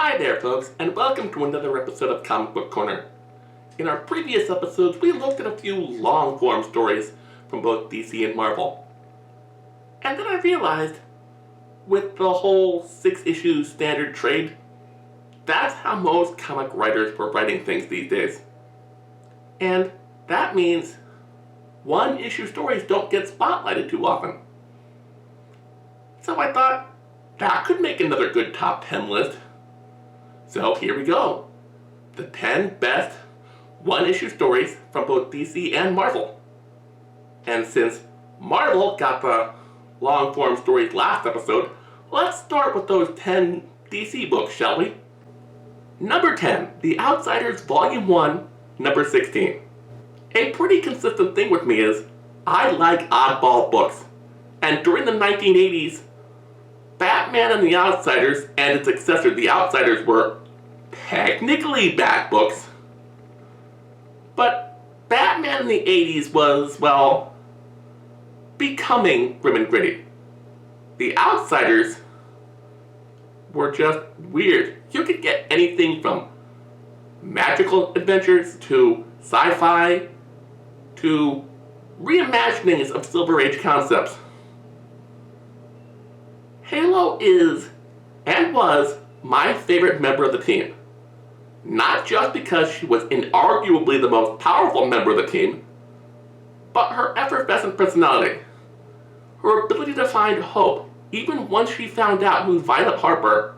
Hi there, folks, and welcome to another episode of Comic Book Corner. In our previous episodes, we looked at a few long-form stories from both DC and Marvel. And then I realized, with the whole 6-issue standard trade, that's how most comic writers were writing things these days. And that means one-issue stories don't get spotlighted too often. So I thought, that could make another good top 10 list. So here we go. The 10 best one-issue stories from both DC and Marvel. And since Marvel got the long-form stories last episode, let's start with those 10 DC books, shall we? Number 10, The Outsiders Volume 1, number 16. A pretty consistent thing with me is, I like oddball books. And during the 1980s, Batman and the Outsiders and its successor, The Outsiders, were technically bad books. But Batman in the 80s was, well, becoming grim and gritty. The Outsiders were just weird. You could get anything from magical adventures to sci-fi to reimaginings of Silver Age concepts. Halo is, and was, my favorite member of the team. Not just because she was inarguably the most powerful member of the team, but her effervescent personality. Her ability to find hope, even once she found out who Violet Harper,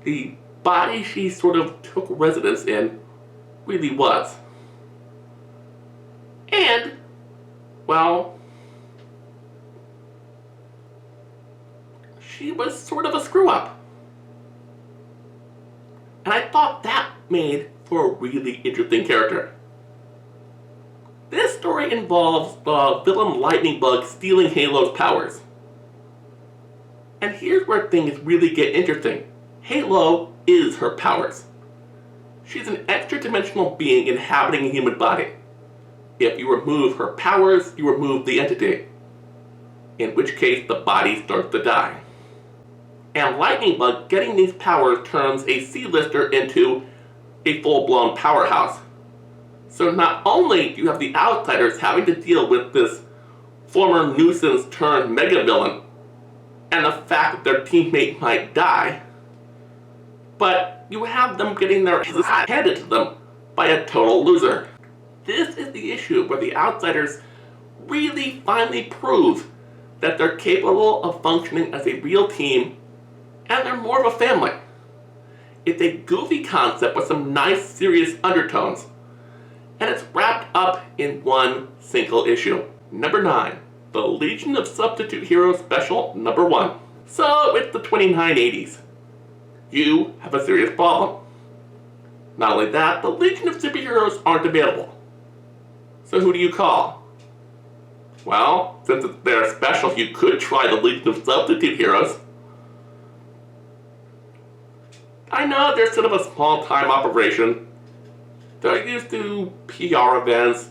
the body she sort of took residence in, really was. And, well, she was sort of a screw-up. And I thought that made for a really interesting character. This story involves the villain Lightning Bug stealing Halo's powers. And here's where things really get interesting. Halo is her powers. She's an extra-dimensional being inhabiting a human body. If you remove her powers, you remove the entity. In which case, the body starts to die. And Lightning Bug getting these powers turns a C-lister into a full-blown powerhouse. So not only do you have the Outsiders having to deal with this former nuisance turned mega villain, and the fact that their teammate might die, but you have them getting their asses handed to them by a total loser. This is the issue where the Outsiders really finally prove that they're capable of functioning as a real team, and they're more of a family. It's a goofy concept with some nice serious undertones, and it's wrapped up in one single issue. Number 9, The Legion of Substitute Heroes Special number 1. So it's the 2980s. You have a serious problem. Not only that, the Legion of Superheroes aren't available. So who do you call? Well, since it's their special, you could try the Legion of Substitute Heroes. I know they're sort of a small-time operation. They're used to PR events,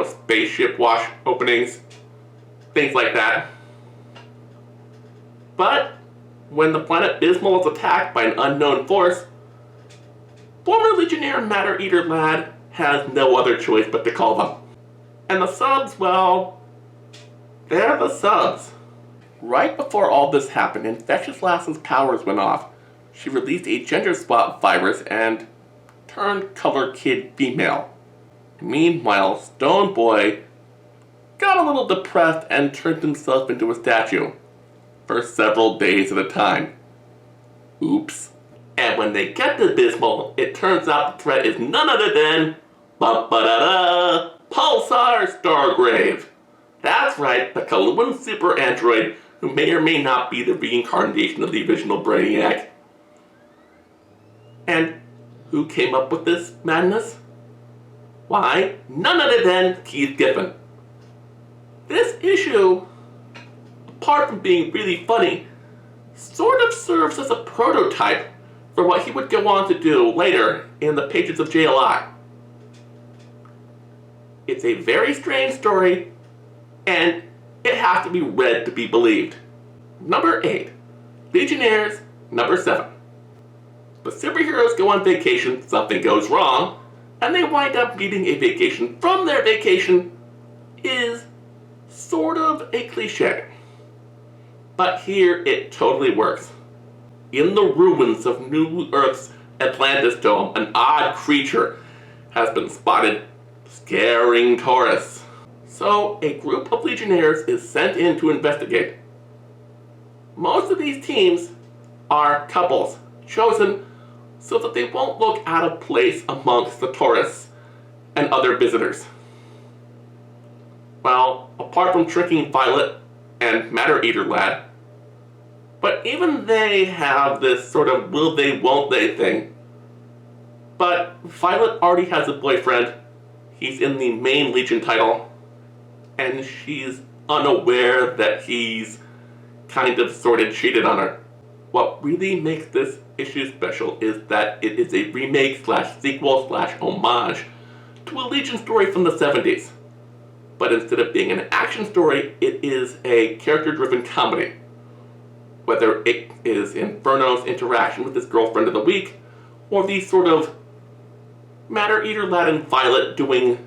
spaceship wash openings, things like that. But when the planet Bismol is attacked by an unknown force, former Legionnaire Matter Eater Lad has no other choice but to call them. And the subs, well, they're the subs. Right before all this happened, Infectious Lass's powers went off. She released a gender swap virus and turned Color Kid female. Meanwhile, Stone Boy got a little depressed and turned himself into a statue for several days at a time. Oops. And when they get to Bismol, it turns out the threat is none other than Pulsar Stargrave. That's right, the Kaluan super android who may or may not be the reincarnation of the original Brainiac. And who came up with this madness? Why, none other than Keith Giffen. This issue, apart from being really funny, sort of serves as a prototype for what he would go on to do later in the pages of JLI. It's a very strange story, and it has to be read to be believed. Number 8, Legionnaires, number 7. But superheroes go on vacation, something goes wrong, and they wind up needing a vacation from their vacation is sort of a cliche. But here it totally works. In the ruins of New Earth's Atlantis Dome, an odd creature has been spotted scaring tourists. So a group of Legionnaires is sent in to investigate. Most of these teams are couples, chosen so that they won't look out of place amongst the tourists and other visitors. Well, apart from tricking Violet and Matter Eater Lad, but even they have this sort of will they, won't they thing. But Violet already has a boyfriend. He's in the main Legion title, and she's unaware that he's kind of sort of cheated on her. What really makes this issue special is that it is a remake slash sequel slash homage to a Legion story from the 70s. But instead of being an action story, it is a character-driven comedy. Whether it is Inferno's interaction with his girlfriend of the week, or the sort of Matter Eater Lad and Violet doing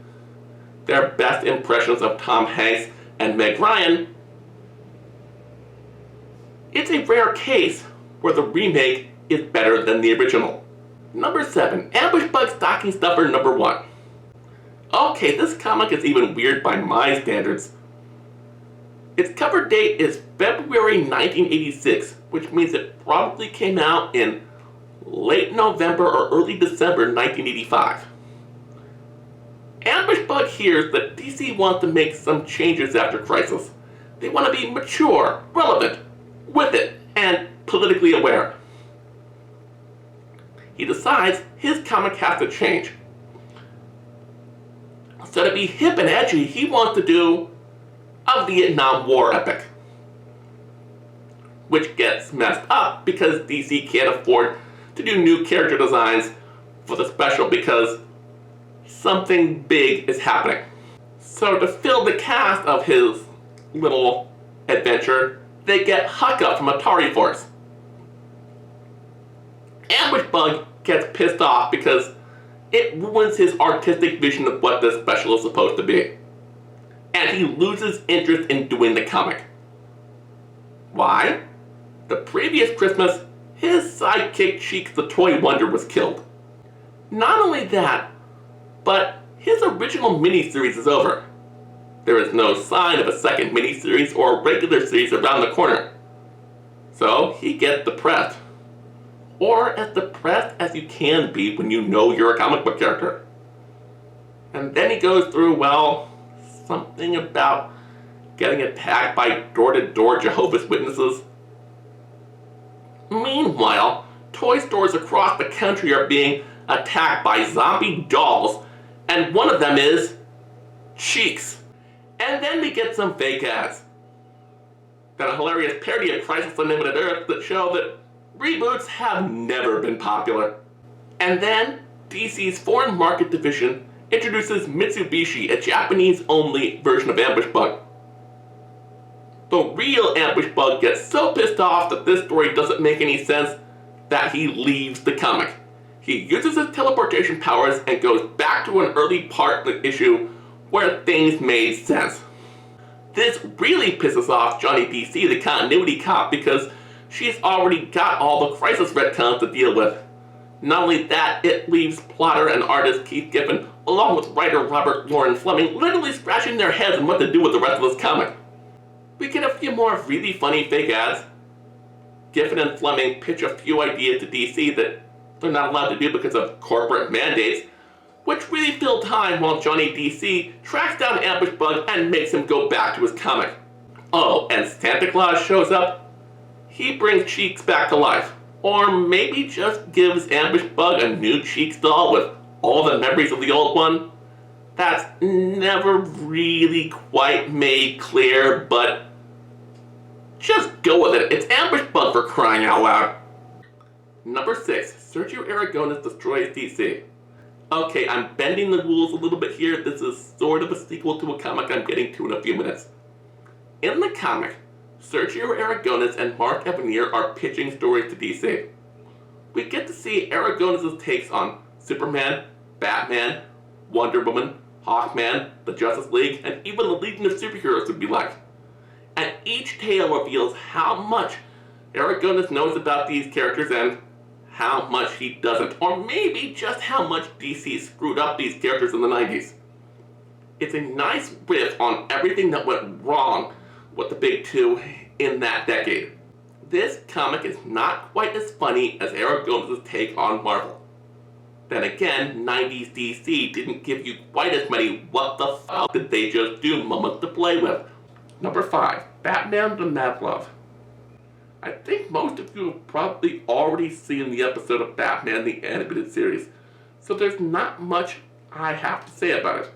their best impressions of Tom Hanks and Meg Ryan, it's a rare case where the remake is better than the original. Number 7, Ambush Bug Stocking Stuffer number 1. Okay, this comic is even weird by my standards. Its cover date is February 1986, which means it probably came out in late November or early December 1985. Ambush Bug hears that DC wants to make some changes after Crisis. They want to be mature, relevant, with it, and politically aware. He decides his comic has to change. So to be hip and edgy, he wants to do a Vietnam War epic. Which gets messed up because DC can't afford to do new character designs for the special because something big is happening. So to fill the cast of his little adventure, they get Huck Up from Atari Force. Ambush Bug gets pissed off because it ruins his artistic vision of what this special is supposed to be. And he loses interest in doing the comic. Why? The previous Christmas, his sidekick Cheeks the Toy Wonder was killed. Not only that, but his original miniseries is over. There is no sign of a second miniseries or a regular series around the corner. So he gets depressed. Or as depressed as you can be when you know you're a comic book character. And then he goes through, well, something about getting attacked by door-to-door Jehovah's Witnesses. Meanwhile, toy stores across the country are being attacked by zombie dolls, and one of them is Cheeks. And then we get some fake ads. Then a hilarious parody of Crisis on Infinite Earth that show that reboots have never been popular. And then DC's foreign market division introduces Mitsubishi, a Japanese-only version of Ambush Bug. The real Ambush Bug gets so pissed off that this story doesn't make any sense that he leaves the comic. He uses his teleportation powers and goes back to an early part of the issue where things made sense. This really pisses off Johnny DC, the continuity cop, because she's already got all the Crisis retcons to deal with. Not only that, it leaves plotter and artist Keith Giffen, along with writer Robert Loren Fleming, literally scratching their heads on what to do with the rest of this comic. We get a few more really funny fake ads. Giffen and Fleming pitch a few ideas to DC that they're not allowed to do because of corporate mandates, which really fill time while Johnny DC tracks down Ambush Bug and makes him go back to his comic. Oh, and Santa Claus shows up. He brings Cheeks back to life. Or maybe just gives Ambush Bug a new Cheeks doll with all the memories of the old one. That's never really quite made clear, but just go with it. It's Ambush Bug, for crying out loud. Number 6, Sergio Aragones destroys DC. Okay, I'm bending the rules a little bit here. This is sort of a sequel to a comic I'm getting to in a few minutes. In the comic, Sergio Aragones and Mark Evanier are pitching stories to DC. we get to see Aragonis' takes on Superman, Batman, Wonder Woman, Hawkman, the Justice League, and even the Legion of Superheroes would be like. And each tale reveals how much Aragonis knows about these characters and how much he doesn't, or maybe just how much DC screwed up these characters in the 90s. It's a nice riff on everything that went wrong with the big two in that decade. This comic is not quite as funny as Aragonis' take on Marvel. Then again, 90s DC didn't give you quite as many what the fuck did they just do moments to play with. Number 5, Batman the Mad Love. I think most of you have probably already seen the episode of Batman the Animated Series, so there's not much I have to say about it,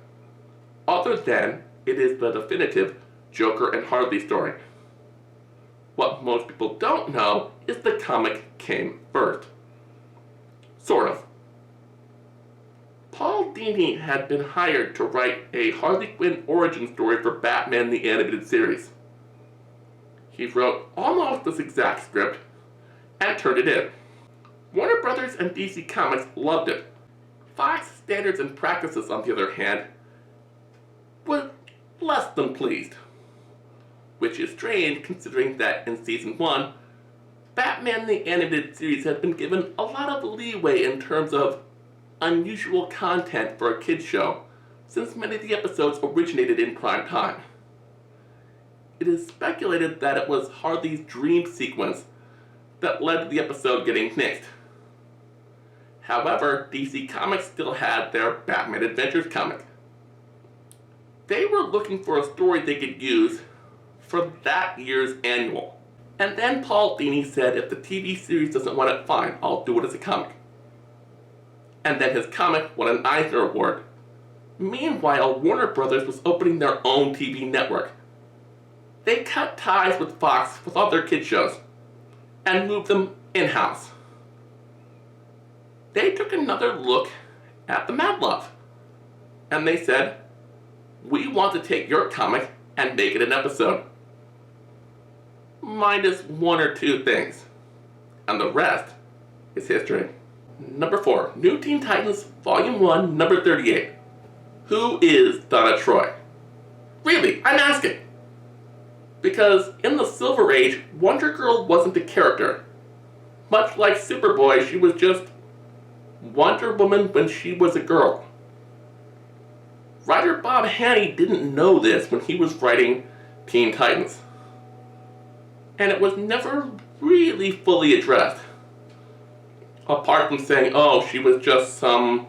other than it is the definitive Joker and Harley story. What most people don't know is the comic came first. Sort of. Paul Dini had been hired to write a Harley Quinn origin story for Batman the Animated Series. He wrote almost this exact script and turned it in. Warner Brothers and DC Comics loved it. Fox standards and practices, on the other hand, were less than pleased. Which is strange considering that in Season 1, Batman the Animated Series had been given a lot of leeway in terms of unusual content for a kids show, since many of the episodes originated in prime time. It is speculated that it was Harley's dream sequence that led to the episode getting nixed. However, DC Comics still had their Batman Adventures comic. They were looking for a story they could use for that year's annual. And then Paul Dini said, if the TV series doesn't want it, fine, I'll do it as a comic. And then his comic won an Eisner Award. Meanwhile, Warner Brothers was opening their own TV network. They cut ties with Fox with all their kids shows and moved them in-house. They took another look at the Mad Love, and they said, we want to take your comic and make it an episode. Minus one or two things, and the rest is history. Number 4, New Teen Titans, Volume 1, number 38. Who is Donna Troy? Really, I'm asking. Because in the Silver Age, Wonder Girl wasn't a character. Much like Superboy, she was just Wonder Woman when she was a girl. Writer Bob Haney didn't know this when he was writing Teen Titans. And it was never really fully addressed. Apart from saying, oh, she was just some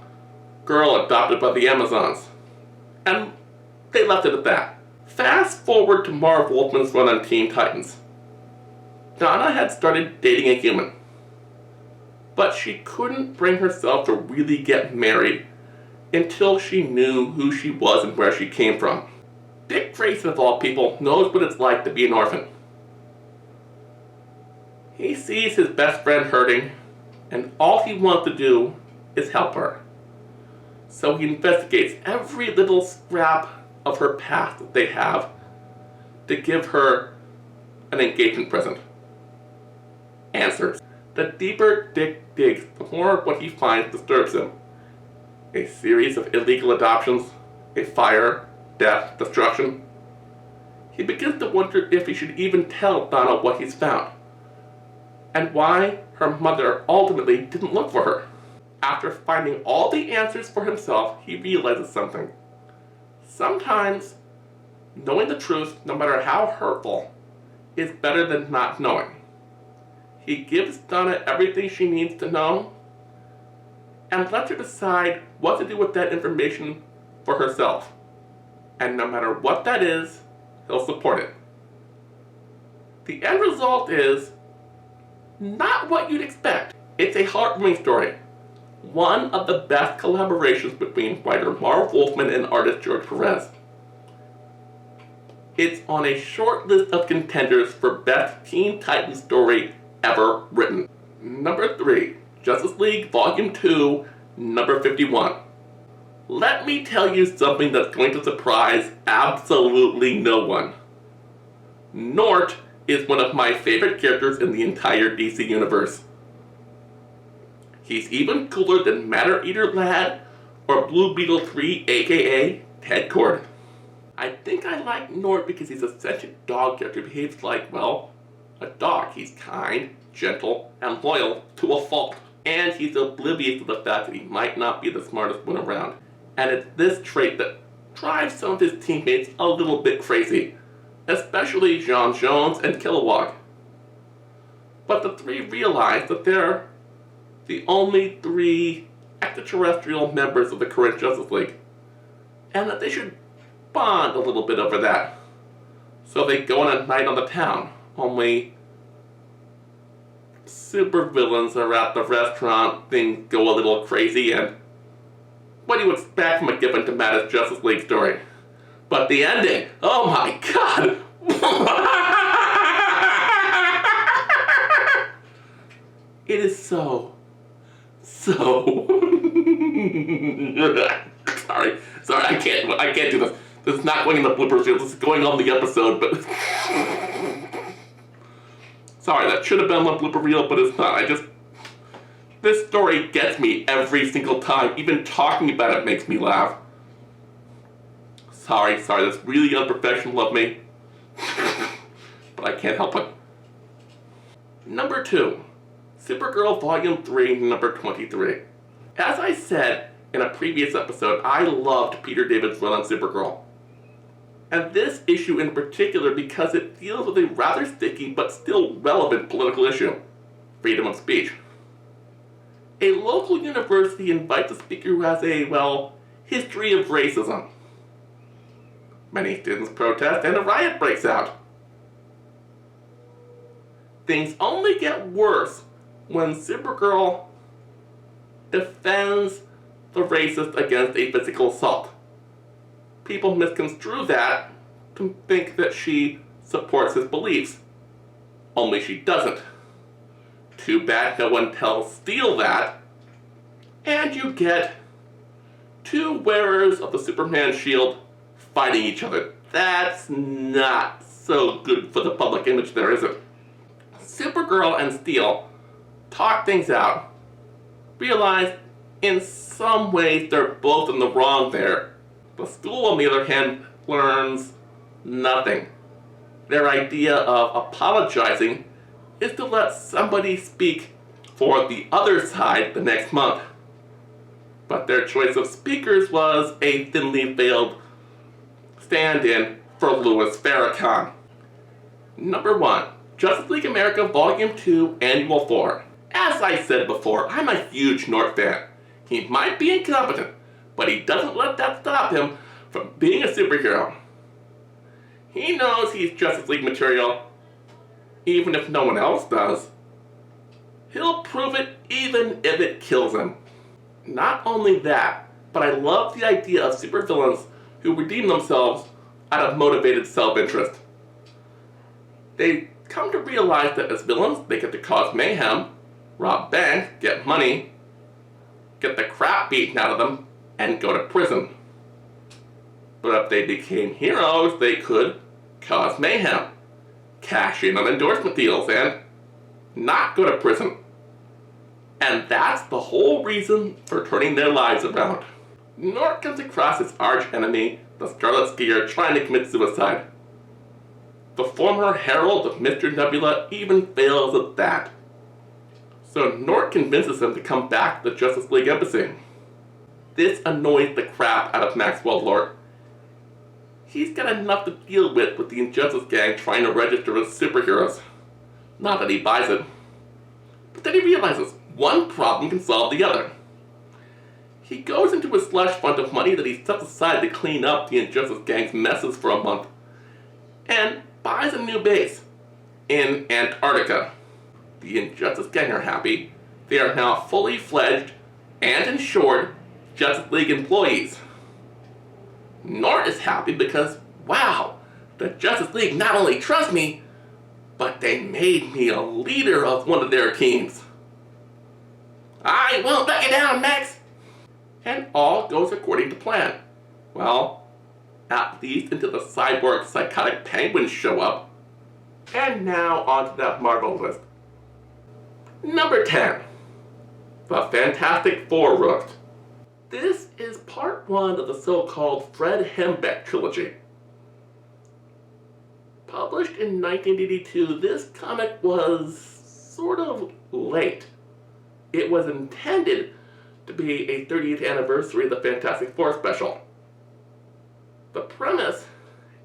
girl adopted by the Amazons. And they left it at that. Fast forward to Marv Wolfman's run on Teen Titans. Donna had started dating a human. But she couldn't bring herself to really get married until she knew who she was and where she came from. Dick Grayson, of all people, knows what it's like to be an orphan. He sees his best friend hurting, and all he wants to do is help her. So he investigates every little scrap of her past that they have to give her an engagement present. Answers. The deeper Dick digs, the more what he finds disturbs him. A series of illegal adoptions, a fire, death, destruction. He begins to wonder if he should even tell Donna what he's found, and why her mother ultimately didn't look for her. After finding all the answers for himself, he realizes something. Sometimes, knowing the truth, no matter how hurtful, is better than not knowing. He gives Donna everything she needs to know, and lets her decide what to do with that information for herself. And no matter what that is, he'll support it. The end result is not what you'd expect. It's a heartwarming story. One of the best collaborations between writer Marv Wolfman and artist George Perez. It's on a short list of contenders for best Teen Titans story ever written. Number 3, Justice League Volume 2, number 51. Let me tell you something that's going to surprise absolutely no one. Nort is one of my favorite characters in the entire DC universe. He's even cooler than Matter Eater Lad or Blue Beetle 3, aka Ted Kord. I think I like Nort because he's a sentient dog character who behaves like, well, a dog. He's kind, gentle, and loyal to a fault. And he's oblivious to the fact that he might not be the smartest one around. And it's this trait that drives some of his teammates a little bit crazy, especially J'onn J'onzz and Kilowog. But the three realize that they're the only three extraterrestrial members of the current Justice League, and that they should bond a little bit over that. So they go on a night on the town, only supervillains are at the restaurant, things go a little crazy, and what do you expect from a given to Matta's Justice League story? But the ending, oh my god! It is so sorry, I can't do this. This is not going in the bloopers reel, this is going on the episode, but sorry, that should have been on the blooper reel, but it's not. This story gets me every single time. Even talking about it makes me laugh. Sorry, that's really unprofessional of me. But I can't help it. Number 2. Supergirl Volume 3, number 23. As I said in a previous episode, I loved Peter David's run on Supergirl. And this issue in particular because it deals with a rather sticky but still relevant political issue: freedom of speech. A local university invites a speaker who has a, well, history of racism. Many students protest and a riot breaks out. Things only get worse when Supergirl defends the racist against a physical assault. People misconstrue that to think that she supports his beliefs. Only she doesn't. Too bad no one tells Steel that. And you get two wearers of the Superman shield fighting each other. That's not so good for the public image there, is it? Supergirl and Steel talk things out, realize in some ways they're both in the wrong there. The school, on the other hand, learns nothing. Their idea of apologizing is to let somebody speak for the other side the next month. But their choice of speakers was a thinly veiled stand-in for Louis Farrakhan. Number 1. Justice League America Volume 2, Annual 4. As I said before, I'm a huge Nort fan. He might be incompetent, but he doesn't let that stop him from being a superhero. He knows he's Justice League material, even if no one else does. He'll prove it even if it kills him. Not only that, but I love the idea of supervillains who redeem themselves out of motivated self-interest. They come to realize that as villains, they get to cause mayhem, rob banks, get money, get the crap beaten out of them, and go to prison. But if they became heroes, they could cause mayhem, cash in on endorsement deals, and not go to prison. And that's the whole reason for turning their lives around. Nort comes across his arch enemy, the Scarlet Skier, trying to commit suicide. The former herald of Mr. Nebula even fails at that. So Nort convinces him to come back to the Justice League embassy. This annoys the crap out of Maxwell Lord. He's got enough to deal with the Injustice Gang trying to register as superheroes. Not that he buys it. But then he realizes one problem can solve the other. He goes into a slush fund of money that he sets aside to clean up the Injustice Gang's messes for a month, and buys a new base in Antarctica. The Injustice Gang are happy. They are now fully fledged and insured Justice League employees. Nort is happy because, wow, the Justice League not only trusts me, but they made me a leader of one of their teams. I won't let you down, Max! And all goes according to plan. Well, at least until the cyborg psychotic penguins show up. And now onto that Marvel list. Number 10. The Fantastic Four wrote. This is part 1 of the so-called Fred Hembeck trilogy. Published in 1982, this comic was sort of late. It was intended to be a 30th anniversary of the Fantastic Four special. The premise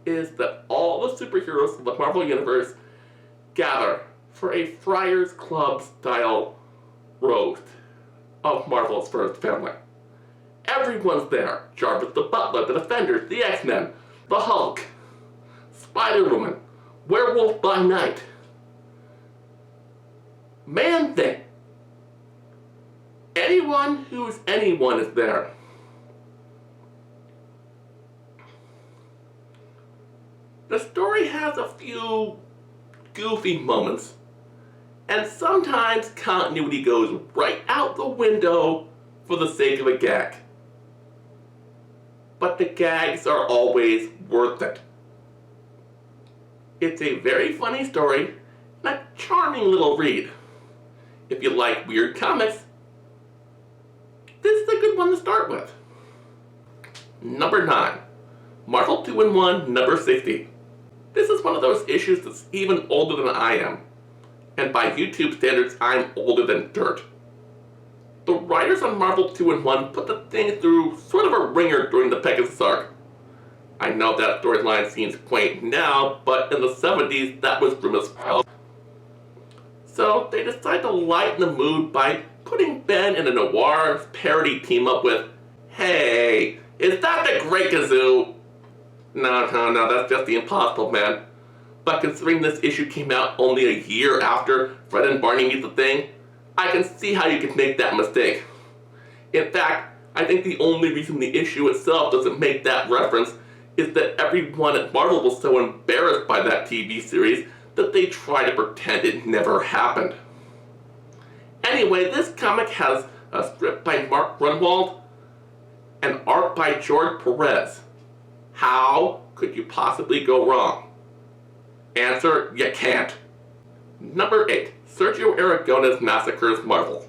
is that all the superheroes of the Marvel Universe gather for a Friars Club style roast of Marvel's first family. Everyone's there. Jarvis the Butler, the Defenders, the X-Men, the Hulk, Spider-Woman, Werewolf by Night, Man-Thing. Anyone who's anyone is there. The story has a few goofy moments, and sometimes continuity goes right out the window for the sake of a gag. But the gags are always worth it. It's a very funny story and a charming little read. If you like weird comics, this is a good one to start with. Number 9. Marvel 2-in-1 number 60. This is one of those issues that's even older than I am. And by YouTube standards, I'm older than dirt. The writers on Marvel 2-in-1 put the thing through sort of a ringer during the Pegasus arc. I know that storyline seems quaint now, but in the 70s that was grim as hell. So they decided to lighten the mood by putting Ben in a noir parody team-up with, "Hey, is that the Great Gazoo?" No, that's just the Impossible Man. But considering this issue came out only a year after Fred and Barney meet the Thing, I can see how you could make that mistake. In fact, I think the only reason the issue itself doesn't make that reference is that everyone at Marvel was so embarrassed by that TV series that they try to pretend it never happened. Anyway, this comic has a script by Mark Grunwald and art by George Perez. How could you possibly go wrong? Answer, you can't. Number 8. Sergio Aragones Massacres Marvel.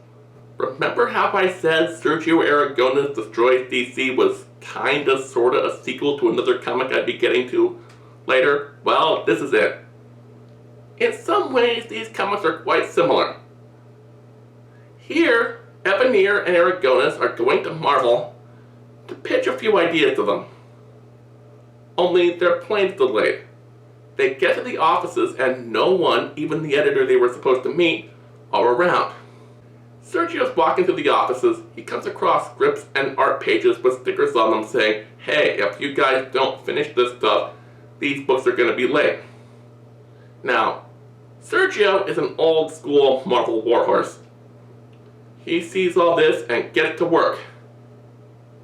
Remember how I said Sergio Aragones Destroys DC was kinda sorta a sequel to another comic I'd be getting to later? Well, this is it. In some ways, these comics are quite similar. Here, Evanier and Aragones are going to Marvel to pitch a few ideas to them. Only their plane's delayed. They get to the offices and no one, even the editor they were supposed to meet, are around. Sergio's walking through the offices. He comes across scripts and art pages with stickers on them saying, "Hey, if you guys don't finish this stuff, these books are going to be late." Now, Sergio is an old school Marvel warhorse. He sees all this and gets to work.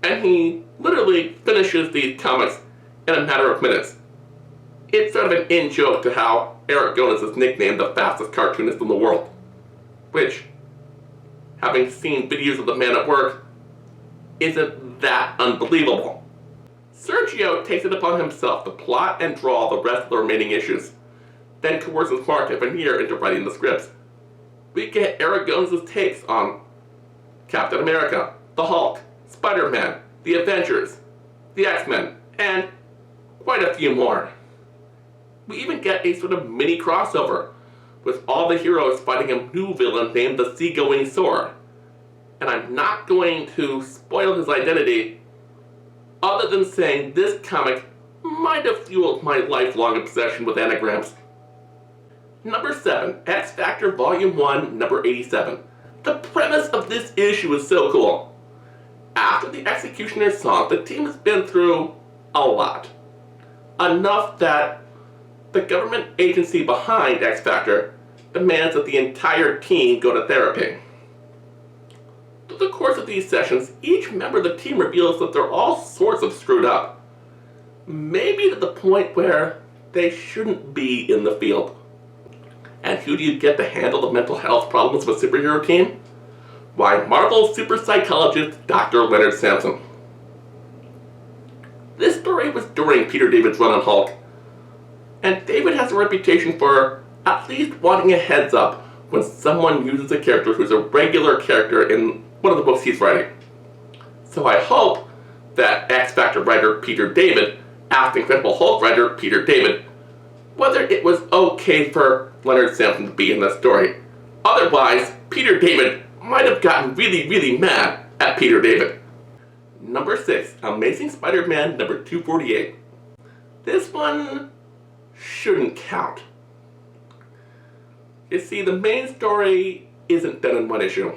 And he literally finishes these comics in a matter of minutes. It's sort of an in-joke to how Aragones is nicknamed the fastest cartoonist in the world. Which, having seen videos of the man at work, isn't that unbelievable. Sergio takes it upon himself to plot and draw the rest of the remaining issues, then coerces Mark Evanier into writing the scripts. We get Aragones' takes on Captain America, the Hulk, Spider-Man, the Avengers, the X-Men, and quite a few more. We even get a sort of mini crossover, with all the heroes fighting a new villain named the Seagoing Sore. And I'm not going to spoil his identity, other than saying this comic might have fueled my lifelong obsession with anagrams. Number 7, X Factor Volume 1, number 87. The premise of this issue is so cool. After the Executioner's song, the team has been through a lot. Enough that the government agency behind X Factor demands that the entire team go to therapy. Through the course of these sessions, each member of the team reveals that they're all sorts of screwed up. Maybe to the point where they shouldn't be in the field. And who do you get to handle the mental health problems of a superhero team? Why, Marvel's super psychologist, Dr. Leonard Samson. This story was during Peter David's run on Hulk, and David has a reputation for at least wanting a heads up when someone uses a character who's a regular character in one of the books he's writing. So I hope that X Factor writer Peter David asked Incredible Hulk writer Peter David whether it was okay for Leonard Samson to be in this story. Otherwise, Peter David might have gotten really, really mad at Peter David. Number 6, Amazing Spider-Man number 248. This one shouldn't count. You see, the main story isn't done in one issue.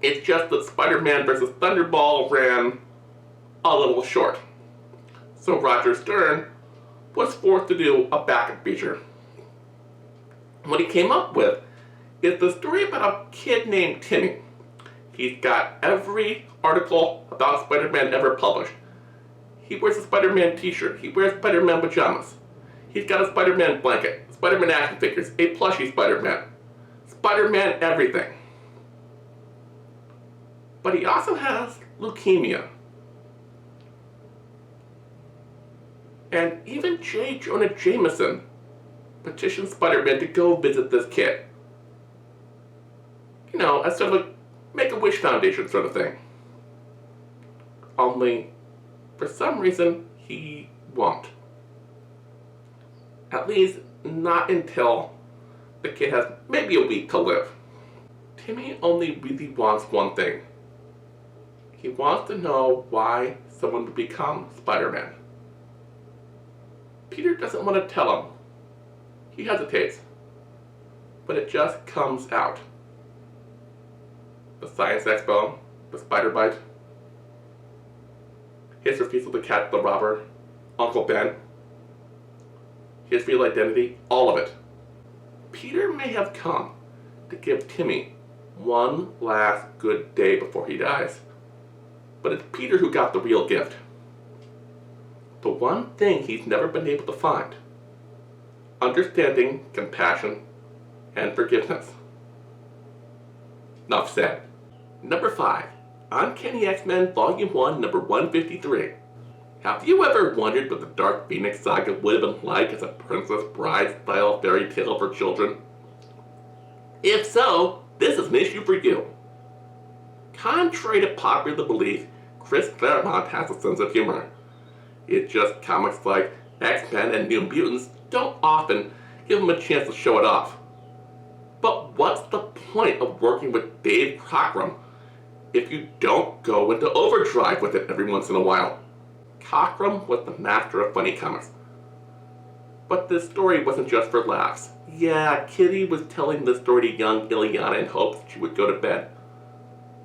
It's just that Spider-Man vs. Thunderball ran a little short. So Roger Stern was forced to do a backup feature. What he came up with is the story about a kid named Timmy. He's got every article about Spider-Man ever published. He wears a Spider-Man t-shirt. He wears Spider-Man pajamas. He's got a Spider-Man blanket, Spider-Man action figures, a plushie Spider-Man. Spider-Man everything. But he also has leukemia. And even J. Jonah Jameson petitioned Spider-Man to go visit this kid. You know, as sort of a Make-A-Wish Foundation sort of thing. Only, for some reason, he won't. At least, not until the kid has maybe a week to live. Timmy only really wants one thing. He wants to know why someone would become Spider-Man. Peter doesn't want to tell him. He hesitates. But it just comes out. The Science Expo, the spider bite, his refusal to catch the robber, Uncle Ben, his real identity, all of it. Peter may have come to give Timmy one last good day before he dies. But it's Peter who got the real gift. The one thing he's never been able to find. Understanding, compassion, and forgiveness. Enough said. Number 5. Uncanny X-Men Volume 1, number 153. Have you ever wondered what the Dark Phoenix saga would have been like as a Princess Bride-style fairy tale for children? If so, this is an issue for you. Contrary to popular belief, Chris Claremont has a sense of humor. It's just comics like X-Men and New Mutants don't often give him a chance to show it off. But what's the point of working with Dave Cockrum if you don't go into overdrive with it every once in a while? Cockrum was the master of funny comics. But this story wasn't just for laughs. Yeah, Kitty was telling this story to young Ileana in hopes she would go to bed.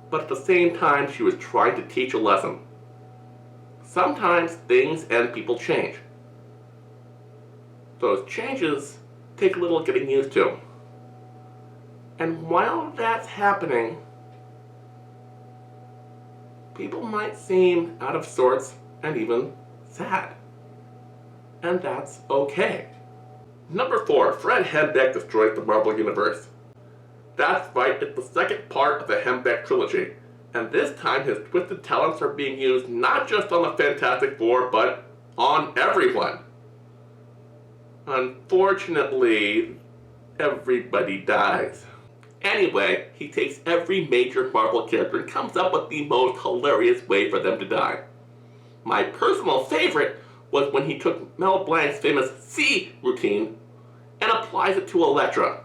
But at the same time, she was trying to teach a lesson. Sometimes things and people change. Those changes take a little getting used to. And while that's happening, people might seem out of sorts and even sad. And that's okay. Number 4, Fred Hembeck destroys the Marvel Universe. That's right, it's the second part of the Hembeck trilogy. And this time his twisted talents are being used not just on the Fantastic Four, but on everyone. Unfortunately, everybody dies. Anyway, he takes every major Marvel character and comes up with the most hilarious way for them to die. My personal favorite was when he took Mel Blanc's famous C routine and applies it to Elektra.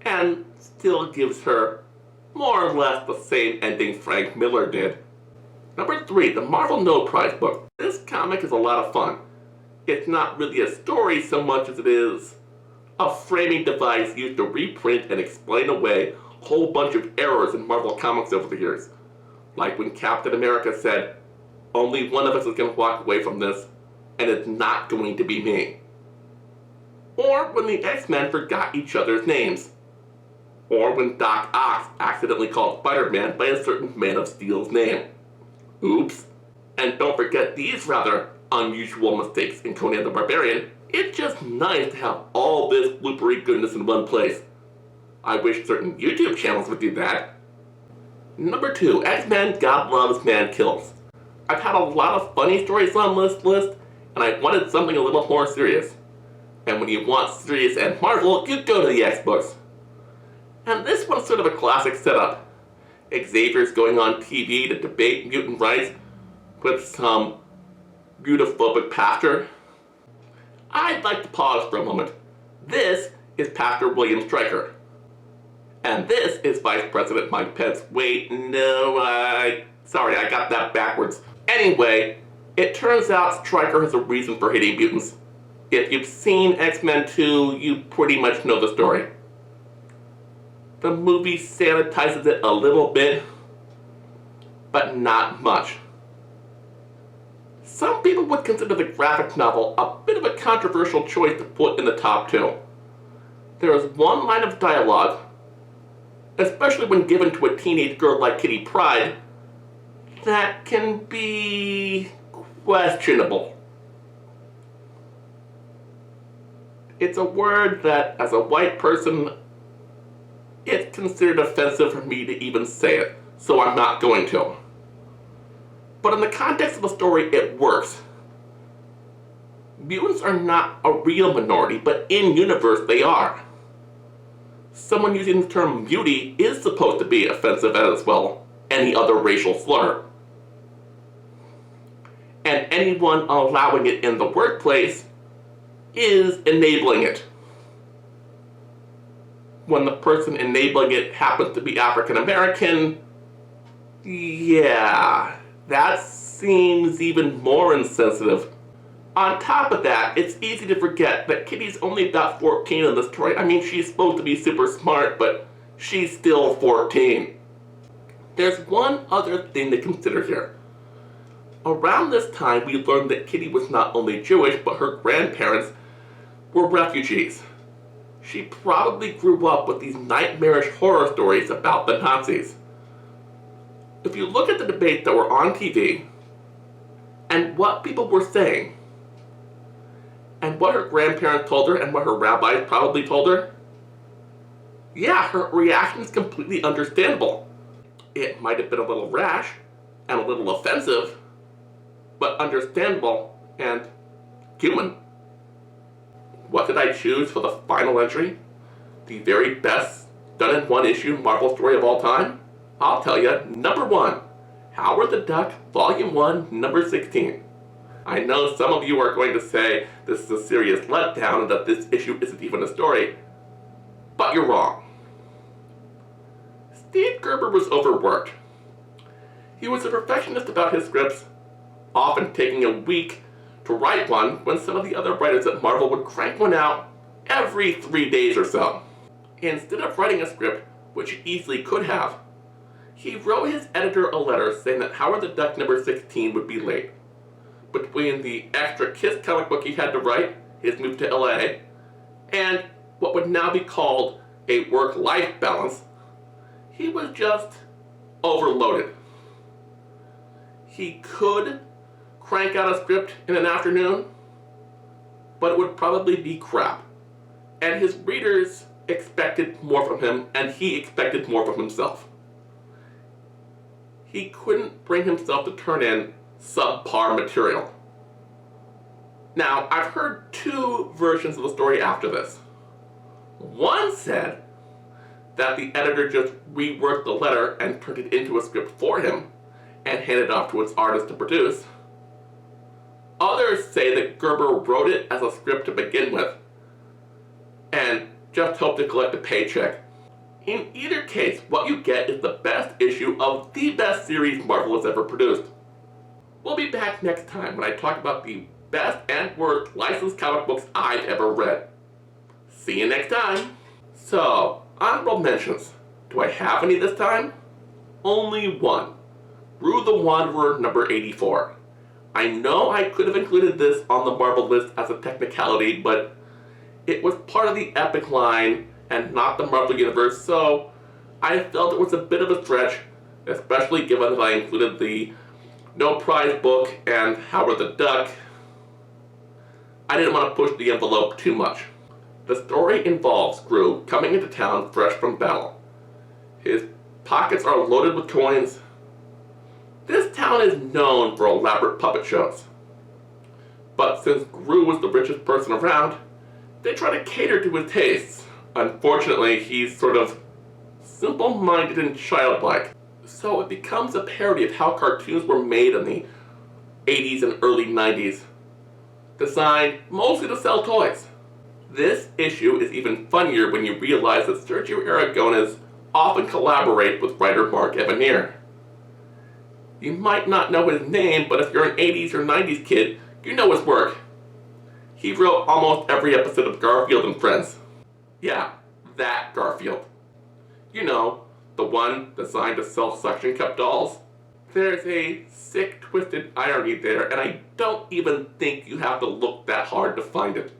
And still gives her more or less the same ending Frank Miller did. Number 3, the Marvel No Prize book. This comic is a lot of fun. It's not really a story so much as it is a framing device used to reprint and explain away a whole bunch of errors in Marvel Comics over the years. Like when Captain America said, "Only one of us is going to walk away from this, and it's not going to be me." Or when the X-Men forgot each other's names. Or when Doc Ock accidentally called Spider-Man by a certain Man of Steel's name. Oops. And don't forget these rather unusual mistakes in Conan the Barbarian. It's just nice to have all this bloopery goodness in one place. I wish certain YouTube channels would do that. Number 2, X-Men God Loves, Man Kills. I've had a lot of funny stories on this list, and I wanted something a little more serious. And when you want serious and Marvel, you go to the X-Books. And this one's sort of a classic setup. Xavier's going on TV to debate mutant rights with some mutaphobic pastor. I'd like to pause for a moment. This is Pastor William Stryker. And this is Vice President Mike Pence. Wait, no, sorry, I got that backwards. Anyway, it turns out Stryker has a reason for hating mutants. If you've seen X-Men 2, you pretty much know the story. The movie sanitizes it a little bit, but not much. Some people would consider the graphic novel a bit of a controversial choice to put in the top 2. There is one line of dialogue, especially when given to a teenage girl like Kitty Pryde, that can be questionable. It's a word that, as a white person, it's considered offensive for me to even say it, so I'm not going to. But in the context of the story, it works. Mutants are not a real minority, but in universe they are. Someone using the term mutie is supposed to be offensive as well any other racial slur. And anyone allowing it in the workplace is enabling it. When the person enabling it happens to be African American, yeah, that seems even more insensitive. On top of that, it's easy to forget that Kitty's only about 14 in the story. I mean, she's supposed to be super smart, but she's still 14. There's one other thing to consider here. Around this time, we learned that Kitty was not only Jewish, but her grandparents were refugees. She probably grew up with these nightmarish horror stories about the Nazis. If you look at the debates that were on TV, and what people were saying, and what her grandparents told her, and what her rabbis probably told her, yeah, her reaction is completely understandable. It might have been a little rash, and a little offensive, but understandable and human. What did I choose for the final entry? The very best done-in-one issue Marvel story of all time? I'll tell you, number 1, Howard the Duck, Volume 1, number 16. I know some of you are going to say this is a serious letdown and that this issue isn't even a story, but you're wrong. Steve Gerber was overworked. He was a perfectionist about his scripts, often taking a week to write one when some of the other writers at Marvel would crank one out every 3 days or so. Instead of writing a script, which he easily could have, he wrote his editor a letter saying that Howard the Duck number 16 would be late. Between the extra Kiss comic book he had to write, his move to LA, and what would now be called a work-life balance, he was just overloaded. He could crank out a script in an afternoon, but it would probably be crap. And his readers expected more from him, and he expected more from himself. He couldn't bring himself to turn in subpar material. Now, I've heard 2 versions of the story after this. One said that the editor just reworked the letter and turned it into a script for him and handed it off to its artist to produce. Others say that Gerber wrote it as a script to begin with and just hoped to collect a paycheck. In either case, what you get is the best issue of the best series Marvel has ever produced. We'll be back next time when I talk about the best and worst licensed comic books I've ever read. See you next time! So, honorable mentions. Do I have any this time? Only one. Rue the Wanderer number 84. I know I could have included this on the Marvel list as a technicality, but it was part of the Epic line and not the Marvel Universe, so I felt it was a bit of a stretch, especially given that I included the No Prize book and Howard the Duck. I didn't want to push the envelope too much. The story involves Gru coming into town fresh from battle. His pockets are loaded with coins. This town is known for elaborate puppet shows. But since Gru was the richest person around, They try to cater to his tastes. Unfortunately, he's sort of simple-minded and childlike. So it becomes a parody of how cartoons were made in the 80s and early 90s, designed mostly to sell toys. This issue is even funnier when you realize that Sergio Aragones often collaborates with writer Mark Evanier. You might not know his name, but if you're an 80s or 90s kid, you know his work. He wrote almost every episode of Garfield and Friends. Yeah, that Garfield. You know, the one designed to sell suction cup dolls. There's a sick, twisted irony there, and I don't even think you have to look that hard to find it.